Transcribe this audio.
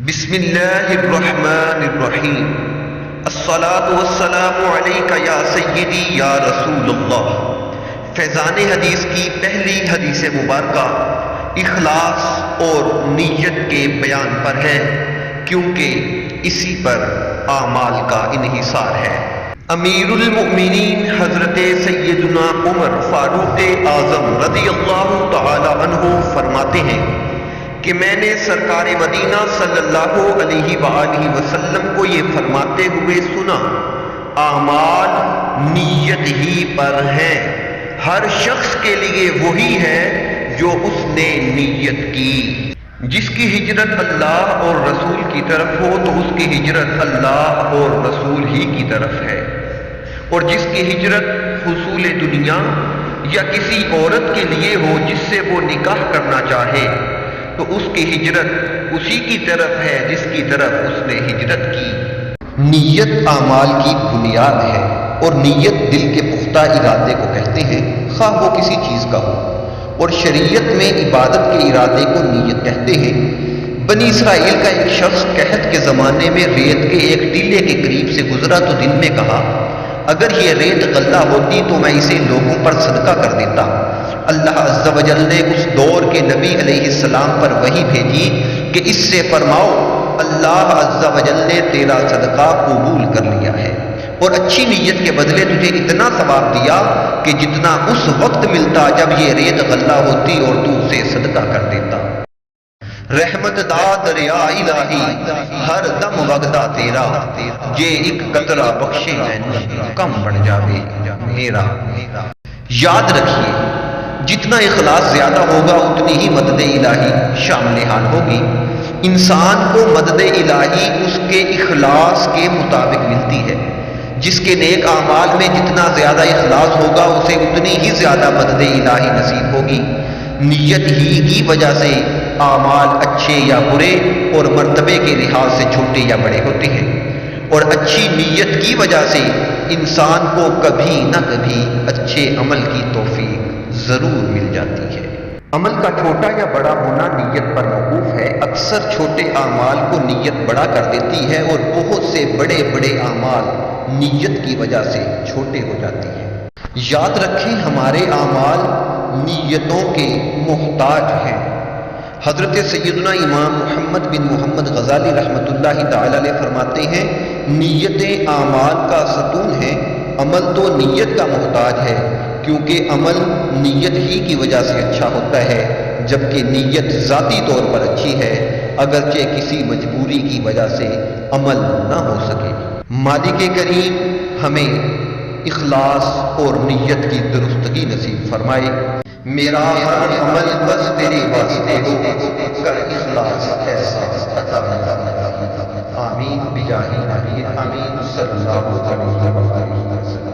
بسم اللہ الرحمن الرحیم الصلاۃ والسلام علیک یا سیدی یا رسول اللہ۔ فیضان حدیث کی پہلی حدیث مبارکہ اخلاص اور نیت کے بیان پر ہے، کیونکہ اسی پر اعمال کا انحصار ہے۔ امیر المؤمنین حضرت سیدنا عمر فاروق اعظم رضی اللہ تعالی عنہ فرماتے ہیں کہ میں نے سرکار مدینہ صلی اللہ علیہ وآلہ وسلم کو یہ فرماتے ہوئے سنا، اعمال نیت ہی پر ہیں، ہر شخص کے لیے وہی ہے جو اس نے نیت کی۔ جس کی ہجرت اللہ اور رسول کی طرف ہو تو اس کی ہجرت اللہ اور رسول ہی کی طرف ہے، اور جس کی ہجرت حصول دنیا یا کسی عورت کے لیے ہو جس سے وہ نکاح کرنا چاہے تو اس کی ہجرت اسی کی طرف ہے جس کی طرف اس نے ہجرت کی۔ نیت اعمال کی بنیاد ہے، اور نیت دل کے پختہ ارادے کو کہتے ہیں، خواہ وہ کسی چیز کا ہو، اور شریعت میں عبادت کے ارادے کو نیت کہتے ہیں۔ بنی اسرائیل کا ایک شخص قحط کے زمانے میں ریت کے ایک ٹیلے کے قریب سے گزرا تو دل میں کہا، اگر یہ ریت غلہ ہوتی تو میں اسے لوگوں پر صدقہ کر دیتا۔ اللہ عز و جل نے اس دور کے نبی علیہ السلام پر وحی بھیجی کہ اس سے فرماؤ، اللہ عز و جل نے تیرا صدقہ قبول کر لیا ہے، اور اچھی نیت کے بدلے تجھے اتنا ثواب دیا کہ جتنا اس وقت ملتا جب یہ ریت غلہ ہوتی اور تو اسے صدقہ کر دیتا۔ رحمت دا دریا الہی ہر دم وگدا تیرا، جے ایک قطرہ بخشے مینوں کم بن جاوے میرا۔ یاد رکھیے، جتنا اخلاص زیادہ ہوگا اتنی ہی مدد الہی شامل حال ہوگی۔ انسان کو مدد الہی اس کے اخلاص کے مطابق ملتی ہے۔ جس کے نیک اعمال میں جتنا زیادہ اخلاص ہوگا اسے اتنی ہی زیادہ مدد الہی نصیب ہوگی۔ نیت ہی کی وجہ سے اعمال اچھے یا برے اور مرتبے کے لحاظ سے چھوٹے یا بڑے ہوتے ہیں، اور اچھی نیت کی وجہ سے انسان کو کبھی نہ کبھی اچھے عمل کی توفیق ضرور مل جاتی ہے۔ عمل کا چھوٹا یا بڑا ہونا نیت پر موقوف ہے۔ اکثر چھوٹے اعمال کو نیت بڑا کر دیتی ہے، اور بہت سے بڑے بڑے اعمال نیت کی وجہ سے چھوٹے ہو جاتی ہیں۔ یاد رکھیں، ہمارے اعمال نیتوں کے محتاج ہیں۔ حضرت سیدنا امام محمد بن محمد غزالی رحمۃ اللہ تعالی علیہ فرماتے ہیں، نیتیں اعمال کا ستون ہیں، عمل تو نیت کا محتاج ہے، کیونکہ عمل نیت ہی کی وجہ سے اچھا ہوتا ہے، جبکہ نیت ذاتی طور پر اچھی ہے، اگرچہ کسی مجبوری کی وجہ سے عمل نہ ہو سکے۔ مالک کریم ہمیں اخلاص اور نیت کی درستگی نصیب فرمائے۔ میرا ہر عمل بس تیرے واسطے ہو، کر اخلاص ایسا عطا فرما۔ آمین بجاہ نبی، آمین صلی اللہ علیہ وسلم۔